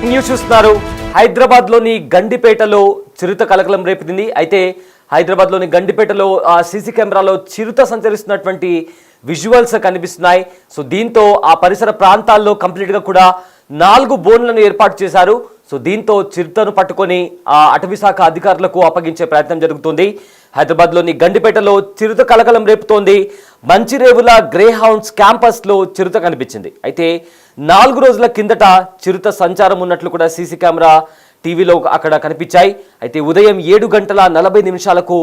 Breaking news చూస్తున్నారు. హైదరాబాద్ లోని గండిపేటలో చిరుత కలకలం రేపుతుంది. అయితే హైదరాబాద్ లోని గండిపేటలో సీసీ కెమెరాలో చిరుత సంచరిస్తున్నటువంటి విజువల్స్ కనిపిస్తున్నాయి. సో దీంతో ఆ పరిసర ప్రాంతాల్లో కంప్లీట్ గా కూడా 4 బోన్లను ఏర్పాటు చేశారు. సో దీంతో చిరుతను పట్టుకొని అటవీ శాఖ అధికారులకు అప్పగించే ప్రయత్నం జరుగుతుంది. హైదరాబాద్ లోని గండిపేటలో చిరుత కలకలం రేపుతోంది. మంచిరేవుల గ్రే హౌండ్స్ క్యాంపస్ లో చిరుత కనిపించింది. అయితే 4 రోజుల కిందట చిరుత సంచారం ఉన్నట్లు కూడా సీసీ కెమెరా టీవీలో అక్కడ కనిపించాయి. అయితే ఉదయం 7:40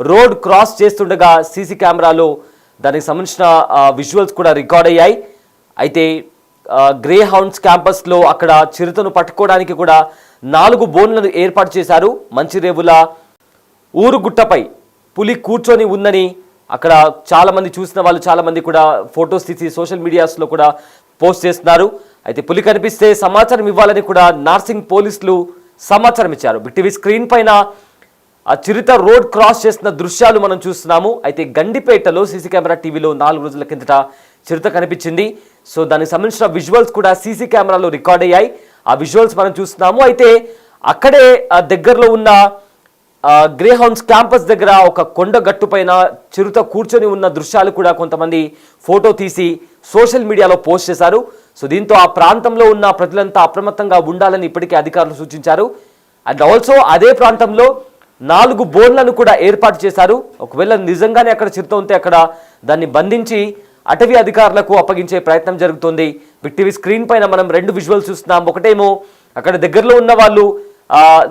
రోడ్ క్రాస్ చేస్తుండగా సీసీ కెమెరాలో దానికి సంబంధించిన విజువల్స్ కూడా రికార్డ్ అయ్యాయి. అయితే గ్రే హౌండ్స్ క్యాంపస్లో అక్కడ చిరుతను పట్టుకోవడానికి కూడా 4 బోన్లను ఏర్పాటు చేశారు. మంచిరేవుల ఊరుగుట్టపై పులి కూర్చొని ఉందని అక్కడ చాలామంది చూసిన వాళ్ళు చాలామంది కూడా ఫొటోస్ తీసి సోషల్ మీడియాస్లో కూడా పోస్ట్ చేస్తున్నారు. అయితే పులి కనిపిస్తే సమాచారం ఇవ్వాలని కూడా నార్సింగ్ పోలీసులు సమాచారం ఇచ్చారు. బిగ్ స్క్రీన్ పైన ఆ చిరుత రోడ్ క్రాస్ చేస్తున్న దృశ్యాలు మనం చూస్తున్నాము. అయితే గండిపేటలో సీసీ కెమెరా టీవీలో 4 రోజుల కిందట చిరుత కనిపించింది. సో దానికి సంబంధించిన విజువల్స్ కూడా సీసీ కెమెరాలో రికార్డ్ అయ్యాయి. ఆ విజువల్స్ మనం చూస్తున్నాము. అయితే అక్కడే దగ్గరలో ఉన్న గ్రే హౌండ్స్ క్యాంపస్ దగ్గర ఒక కొండ గట్టు పైన చిరుత కూర్చొని ఉన్న దృశ్యాలు కూడా కొంతమంది ఫోటో తీసి సోషల్ మీడియాలో పోస్ట్ చేశారు. సో దీంతో ఆ ప్రాంతంలో ఉన్న ప్రజలంతా అప్రమత్తంగా ఉండాలని ఇప్పటికే అధికారులు సూచించారు. అండ్ ఆల్సో అదే ప్రాంతంలో 4 బోన్లను కూడా ఏర్పాటు చేశారు. ఒకవేళ నిజంగానే అక్కడ చిరుత ఉంటే అక్కడ దాన్ని బంధించి అటవీ అధికారులకు అప్పగించే ప్రయత్నం జరుగుతుంది. బిగ్ టీవీ స్క్రీన్ పైన మనం 2 విజువల్స్ చూస్తున్నాం. ఒకటేమో అక్కడ దగ్గరలో ఉన్న వాళ్ళు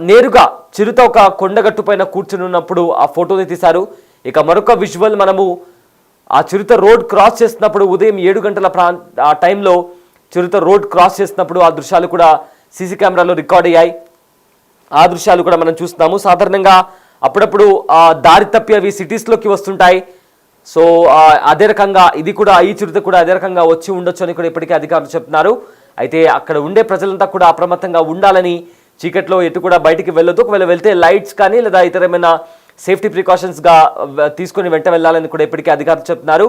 నేరుగా చిరుత ఒక కొండగట్టు పైన కూర్చుని ఉన్నప్పుడు ఆ ఫోటోని తీశారు. ఇక మరొక విజువల్ మనము ఆ చిరుత రోడ్ క్రాస్ చేస్తున్నప్పుడు ఉదయం 7 గంటల ఆ టైంలో చిరుత రోడ్ క్రాస్ చేస్తున్నప్పుడు ఆ దృశ్యాలు కూడా సీసీ కెమెరాలో రికార్డ్ అయ్యాయి. ఆ దృశ్యాలు కూడా మనం చూస్తున్నాము. సాధారణంగా అప్పుడప్పుడు దారి తప్పి అవి సిటీస్లోకి వస్తుంటాయి. సో అదే రకంగా ఇది కూడా ఈ చిరుత కూడా అదే రకంగా వచ్చి ఉండొచ్చు అని కూడా ఇప్పటికే అధికారులు చెప్తున్నారు. అయితే అక్కడ ఉండే ప్రజలంతా కూడా అప్రమత్తంగా ఉండాలని, చీకట్లో ఎటు కూడా బయటికి వెళ్ళొద్దు, ఒకవేళ వెళ్తే లైట్స్ కానీ లేదా ఇతర ఏమైనా సేఫ్టీ ప్రికాషన్స్గా తీసుకొని వెంట వెళ్ళాలని కూడా ఇప్పటికే అధికారులు చెప్తున్నారు.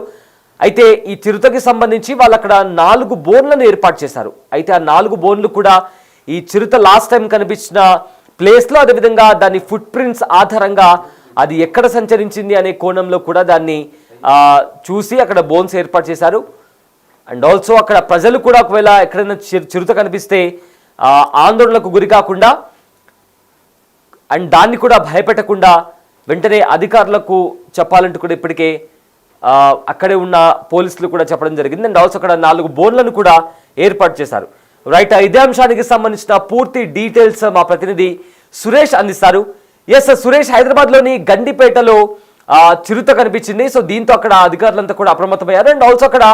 అయితే ఈ చిరుతకి సంబంధించి వాళ్ళు అక్కడ 4 బోన్లను ఏర్పాటు చేశారు. అయితే ఆ 4 బోన్లు కూడా ఈ చిరుత లాస్ట్ టైం కనిపించిన ప్లేస్లో, అదేవిధంగా దాని ఫుట్ ప్రింట్స్ ఆధారంగా అది ఎక్కడ సంచరించింది అనే కోణంలో కూడా దాన్ని చూసి అక్కడ బోన్స్ ఏర్పాటు చేశారు. అండ్ ఆల్సో అక్కడ ప్రజలు కూడా ఒకవేళ ఎక్కడైనా చిరుత కనిపిస్తే ఆందోళనకు గురి కాకుండా అండ్ దాన్ని కూడా భయపెట్టకుండా వెంటనే అధికారులకు చెప్పాలంటూ కూడా ఇప్పటికే అక్కడే ఉన్న పోలీసులు కూడా చెప్పడం జరిగింది. అండ్ ఆల్సో అక్కడ 4 బోన్లను కూడా ఏర్పాటు చేశారు. రైట్, ఇదే అంశానికి సంబంధించిన పూర్తి డీటెయిల్స్ మా ప్రతినిధి సురేష్ అందిస్తారు. ఎస్ సురేష్, హైదరాబాద్లోని గండిపేటలో చిరుత కనిపించింది. సో దీంతో అక్కడ అధికారులంతా కూడా అప్రమత్తమయ్యారు. అండ్ ఆల్సో అక్కడ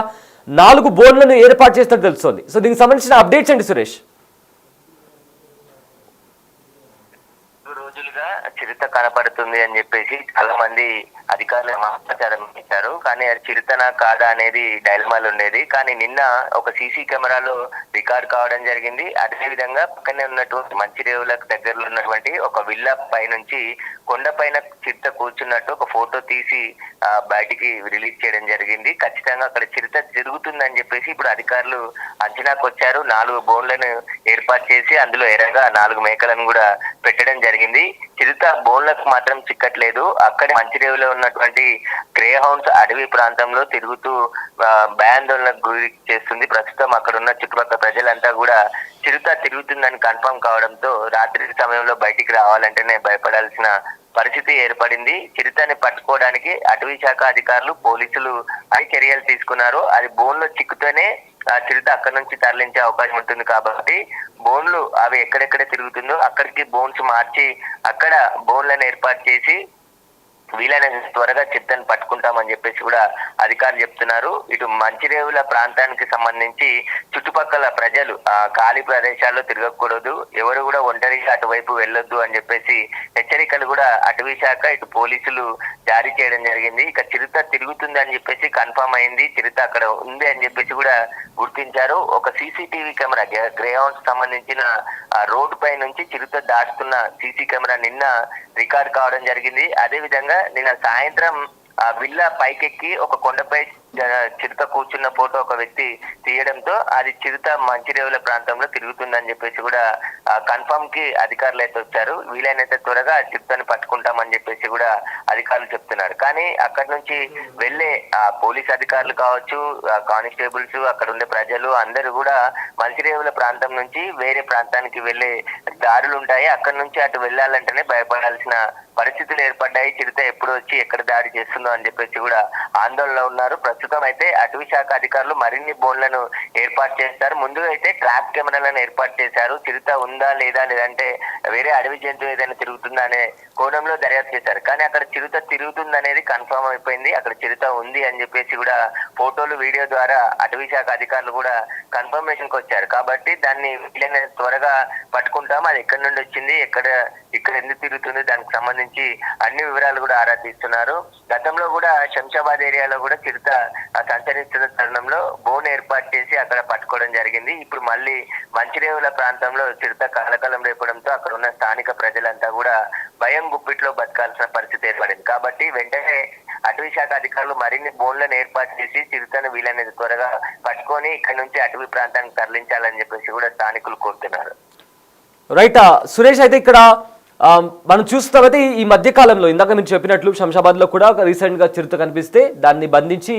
4 బోన్లను ఏర్పాటు చేసినట్టు తెలుస్తోంది. సో దీనికి సంబంధించిన అప్డేట్స్ అండి సురేష్. రోజులుగా చిరుత కనపడుతుంది అని చెప్పేసి చాలా మంది అధికారులు సమాచారం ఇచ్చారు. కానీ అది చిరుతనా కాదా అనేది డైలమాలు ఉండేది. కానీ నిన్న ఒక సీసీ కెమెరాలో రికార్డ్ కావడం జరిగింది. అదే విధంగా పక్కనే ఉన్నటువంటి మంచిరేవులకు దగ్గరలో ఉన్నటువంటి ఒక విల్లా పై నుంచి కొండపైన చిరుత కూర్చున్నట్టు ఒక ఫోటో తీసి బయటికి రిలీజ్ చేయడం జరిగింది. ఖచ్చితంగా అక్కడ చిరుత తిరుగుతుందని చెప్పేసి ఇప్పుడు అధికారులు అంచనాకు వచ్చారు. 4 బోన్లను ఏర్పాటు చేసి అందులో ఎరగా 4 మేకలను కూడా పెట్టడం జరిగింది. చిరుత బోన్లకు మాత్రం చిక్కట్లేదు. అక్కడ మంచిరేవులో ఉన్నటువంటి గ్రే హౌండ్స్ అడవి ప్రాంతంలో తిరుగుతూ భయాందోళనకు గురి చేస్తుంది. ప్రస్తుతం అక్కడ ఉన్న చుట్టుపక్కల ప్రజలంతా కూడా చిరుత తిరుగుతుందని కన్ఫర్మ్ కావడంతో రాత్రి సమయంలో బయటికి రావాలంటేనే భయపడాల్సిన పరిస్థితి ఏర్పడింది. చిరుతని పట్టుకోవడానికి అటవీ శాఖ అధికారులు, పోలీసులు అన్ని చర్యలు తీసుకున్నారు. అది బోన్లో చిక్కుతూనే చిరుత అక్కడి నుంచి తరలించే అవకాశం ఉంటుంది. కాబట్టి బోన్లు అవి ఎక్కడెక్కడ తిరుగుతుందో అక్కడికి బోన్స్ మార్చి అక్కడ బోన్లను ఏర్పాటు చేసి వీలైనంత త్వరగా చిరుతను పట్టుకుంటామని చెప్పేసి కూడా అధికారులు చెప్తున్నారు. ఇటు మంచిరేవుల ప్రాంతానికి సంబంధించి చుట్టుపక్కల ప్రజలు ఖాళీ ప్రదేశాల్లో తిరగకూడదు, ఎవరు కూడా ఒంటరిగా అటువైపు వెళ్ళొద్దు అని చెప్పేసి హెచ్చరికలు కూడా అటవీ శాఖ ఇటు పోలీసులు జారీ చేయడం జరిగింది. ఇక చిరుత తిరుగుతుంది అని చెప్పేసి కన్ఫర్మ్ అయింది. చిరుత అక్కడ ఉంది అని చెప్పేసి కూడా గుర్తించారు. ఒక సీసీటీవీ కెమెరా గ్రే హౌండ్స్ సంబంధించిన రోడ్డు పై నుంచి చిరుత దాటుతున్న సీసీ కెమెరా నిన్న రికార్డ్ కావడం జరిగింది. అదే విధంగా నిన్న సాయంత్రం విల్లా పైకెక్కి ఒక కొండపై చిరుత కూర్చున్న ఫోటో ఒక వ్యక్తి తీయడంతో అది చిరుత మంచిరేవుల ప్రాంతంలో తిరుగుతుందని చెప్పేసి కూడా కన్ఫర్మ్ కి అధికారులు అయితే వచ్చారు. వీలైనంత త్వరగా చిరుతను పట్టుకుంటామని చెప్పేసి కూడా అధికారులు చెప్తున్నారు. కానీ అక్కడి నుంచి వెళ్లే పోలీస్ అధికారులు కావచ్చు, కానిస్టేబుల్స్, అక్కడ ఉండే ప్రజలు అందరూ కూడా మంచిరేవుల ప్రాంతం నుంచి వేరే ప్రాంతానికి వెళ్లే దారులు ఉంటాయి. అక్కడి నుంచి అటు వెళ్లాలంటేనే భయపడాల్సిన పరిస్థితులు ఏర్పడ్డాయి. చిరుత ఎప్పుడు వచ్చి ఎక్కడ దాడి చేస్తుందో అని చెప్పేసి కూడా ఆందోళనలో ఉన్నారు. ప్రస్తుతం అయితే అటవీ శాఖ అధికారులు మరిన్ని బోన్లను ఏర్పాటు చేస్తారు. ముందుగా అయితే ట్రాప్ కెమెరాలను ఏర్పాటు చేశారు. చిరుత ఉందా లేదా, లేదంటే వేరే అడవి జంతువు ఏదైనా తిరుగుతుందా అనే కోణంలో దర్యాప్తు చేశారు. కానీ అక్కడ చిరుత తిరుగుతుంది అనేది కన్ఫర్మ్ అయిపోయింది. అక్కడ చిరుత ఉంది అని చెప్పేసి కూడా ఫోటోలు, వీడియో ద్వారా అటవీ శాఖ అధికారులు కూడా కన్ఫర్మేషన్ కి వచ్చారు. కాబట్టి దాన్ని వీలైనంత త్వరగా పట్టుకుంటాం. అది ఎక్కడి నుండి వచ్చింది, ఇక్కడ ఎందుకు తిరుగుతుంది, దానికి సంబంధించి అన్ని వివరాలు కూడా ఆరా తీస్తున్నారు. గతంలో కూడా శంషాబాద్ ఏరియాలో కూడా చిరుత సంచరిస్తున్న తరుణంలో బోన్ ఏర్పాటు చేసి అక్కడ పట్టుకోవడం జరిగింది. ఇప్పుడు మళ్ళీ మంచిరేవుల ప్రాంతంలో చిరుత కలకలం రేపడంతో అక్కడ ఉన్న స్థానిక ప్రజలంతా కూడా భయం గుప్పిట్లో బతకాల్సిన పరిస్థితి ఏర్పడింది. కాబట్టి వెంటనే అటవీ శాఖ అధికారులు మరిన్ని బోన్లను ఏర్పాటు చేసి చిరుతను వీలైనంత త్వరగా పట్టుకొని ఇక్కడ నుంచి అటవీ ప్రాంతానికి తరలించాలని చెప్పేసి కూడా స్థానికులు కోరుతున్నారు. రైట్ సురేష్, అయితే ఇక్కడ మనం చూస్తామైతే ఈ మధ్య కాలంలో ఇందాక మీరు చెప్పినట్లు శంషాబాద్ లో కూడా రీసెంట్ గా చిరుత కనిపిస్తే దాన్ని బంధించి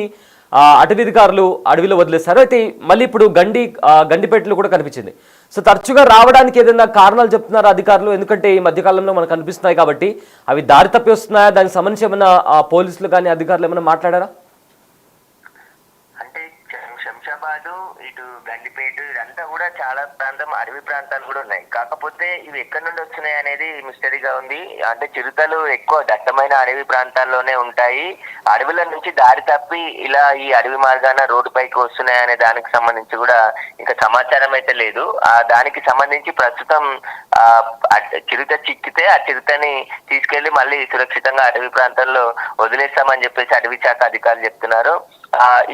అటవీ అధికారులు అడవిలో వదిలేస్తారు. అయితే మళ్ళీ ఇప్పుడు గండిపేటలో కూడా కనిపించింది. సో తరచుగా రావడానికి ఏదైనా కారణాలు చెప్తున్నారు అధికారులు? ఎందుకంటే ఈ మధ్యకాలంలో మనకు కనిపిస్తున్నాయి కాబట్టి అవి దారి తప్పి వస్తున్నాయా, దానికి సంబంధించి ఏమైనా పోలీసులు కానీ అధికారులు ఏమైనా మాట్లాడారా? శంషాబాదు, ఇటు గండిపేట, ఇదంతా కూడా చాలా ప్రాంతం అడవి ప్రాంతాలు కూడా ఉన్నాయి. కాకపోతే ఇవి ఎక్కడి నుండి వస్తున్నాయి అనేది మిస్టరీగా ఉంది. అంటే చిరుతలు ఎక్కువ దట్టమైన అడవి ప్రాంతాల్లోనే ఉంటాయి. అడవుల నుంచి దారి తప్పి ఇలా ఈ అడవి మార్గాన రోడ్డు పైకి వస్తున్నాయి అనే దానికి సంబంధించి కూడా ఇంకా సమాచారం అయితే లేదు. దానికి సంబంధించి ప్రస్తుతం చిరుత చిక్కితే ఆ చిరుతని తీసుకెళ్లి మళ్ళీ సురక్షితంగా అడవి ప్రాంతాల్లో వదిలేస్తామని చెప్పేసి అటవీ శాఖ అధికారులు చెప్తున్నారు.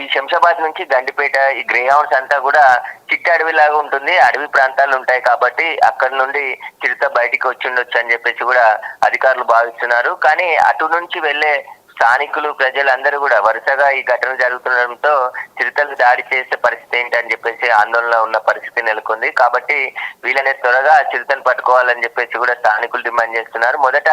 ఈ శంషాబాద్ నుంచి గండిపేట, ఈ గ్రే హౌన్స్ అంతా కూడా చిట్ట అడవి లాగా ఉంటుంది. అడవి ప్రాంతాలు ఉంటాయి కాబట్టి అక్కడి నుండి చిరుత బయటికి వచ్చి ఉండొచ్చు అని చెప్పేసి కూడా అధికారులు భావిస్తున్నారు. కానీ అటు నుంచి వెళ్లే స్థానికులు, ప్రజలందరూ కూడా వరుసగా ఈ ఘటన జరుగుతుండడంతో చిరుతలు దాడి చేసే పరిస్థితి ఏంటి అని చెప్పేసి ఆందోళనలో ఉన్న పరిస్థితి నెలకొంది. కాబట్టి వీళ్ళని త్వరగా చిరుతను పట్టుకోవాలని చెప్పేసి కూడా స్థానికులు డిమాండ్ చేస్తున్నారు. మొదట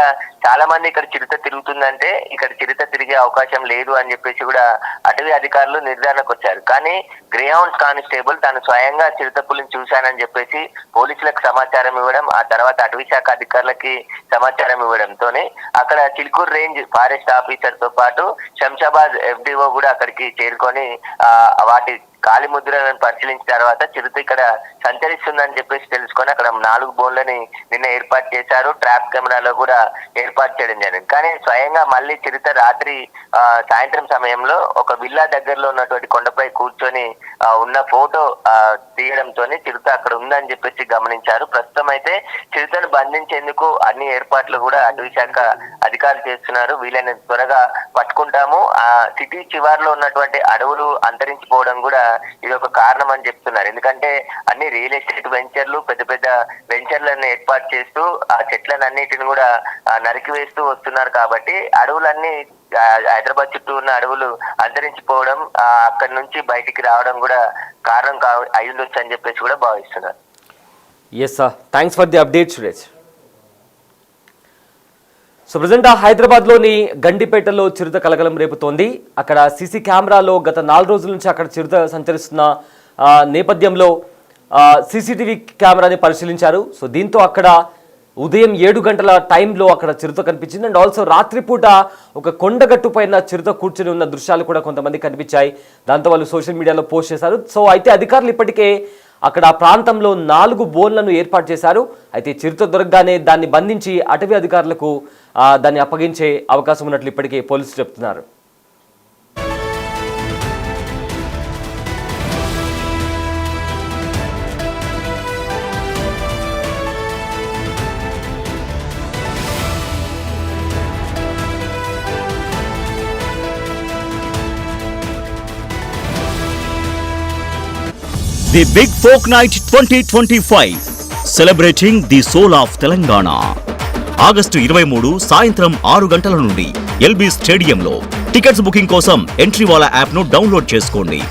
చాలా మంది ఇక్కడ చిరుత తిరుగుతుందంటే ఇక్కడ చిరుత తిరిగే అవకాశం లేదు అని చెప్పేసి కూడా అటవీ అధికారులు నిర్ధారణకు వచ్చారు. కానీ గ్రే హౌన్స్ కానిస్టేబుల్ తాను స్వయంగా చిరుత పులిని చూశానని చెప్పేసి పోలీసులకు సమాచారం ఇవ్వడం, ఆ తర్వాత అటవీ శాఖ అధికారులకి సమాచారం ఇవ్వడంతోనే అక్కడ చిలుకూరు రేంజ్ ఫారెస్ట్ ఆఫీసర్ తో పాటు శంషాబాద్ FDO కూడా అక్కడికి చేరుకొని వాటి కాలి ముద్రలను పరిశీలించిన తర్వాత చిరుత ఇక్కడ సంచరిస్తుందని చెప్పేసి తెలుసుకొని అక్కడ 4 బోన్లని నిన్న ఏర్పాటు చేశారు. ట్రాప్ కెమెరాలో కూడా ఏర్పాటు చేయడం జరిగింది. కానీ స్వయంగా మళ్ళీ చిరుత రాత్రి సాయంత్రం సమయంలో ఒక విల్లా దగ్గరలో ఉన్నటువంటి కొండపై కూర్చొని ఉన్న ఫోటో తీయడంతో చిరుత అక్కడ ఉందని చెప్పేసి గమనించారు. ప్రస్తుతం అయితే చిరుతను బంధించేందుకు అన్ని ఏర్పాట్లు కూడా అటవీ శాఖ అధికారులు చేస్తున్నారు. వీలైనంత త్వరగా పట్టుకుంటాము. ఆ సిటీ చివరిలో ఉన్నటువంటి అడవులు అంతరించిపోవడం కూడా ఇది ఒక కారణం అని చెప్తున్నారు. ఎందుకంటే అన్ని రియల్ ఎస్టేట్ వెంచర్లు, పెద్ద పెద్ద వెంచర్లను ఏర్పాటు చేస్తూ ఆ చెట్లను అన్నిటిని కూడా నరికివేస్తూ వస్తున్నారు. కాబట్టి అడవులన్నీ, హైదరాబాద్ చుట్టూ ఉన్న అడవులు అంతరించిపోవడం, అక్కడి నుంచి బయటికి రావడం కూడా కారణం అయ్యుండొచ్చు అని చెప్పేసి కూడా భావిస్తున్నారు. Yes sir, thanks for the update Suresh. So present హైదరాబాద్లోని గండిపేటలో చిరుత కలకలం రేపుతోంది. అక్కడ సీసీ కెమెరాలో గత 4 రోజుల నుంచి అక్కడ చిరుత సంచరిస్తున్న నేపథ్యంలో సీసీటీవీ కెమెరాని పరిశీలించారు. సో దీంతో అక్కడ ఉదయం 7 గంటల టైంలో అక్కడ చిరుత కనిపించింది. అండ్ ఆల్సో రాత్రిపూట ఒక కొండగట్టు పైన చిరుత కూర్చొని ఉన్న దృశ్యాలు కూడా కొంతమంది కనిపించాయి. దాంతో వాళ్ళు సోషల్ మీడియాలో పోస్ట్ చేశారు. సో అయితే అధికారులు ఇప్పటికే అక్కడ ఆ ప్రాంతంలో 4 బోన్లను ఏర్పాటు చేశారు. అయితే చిరుత దొరకగానే దాన్ని బంధించి అటవీ అధికారులకు దాన్ని అప్పగించే అవకాశం ఉన్నట్లు ఇప్పటికే పోలీసులు చెప్తున్నారు. The Big Folk Night 2025, celebrating the soul of Telangana. August 23 సాయంత్రం 6 గంటల నుండి ఎల్బీ స్టేడియంలో టికెట్స్ బుకింగ్ కోసం ఎంట్రీవాలా యాప్ ను డౌన్లోడ్ చేసుకోండి.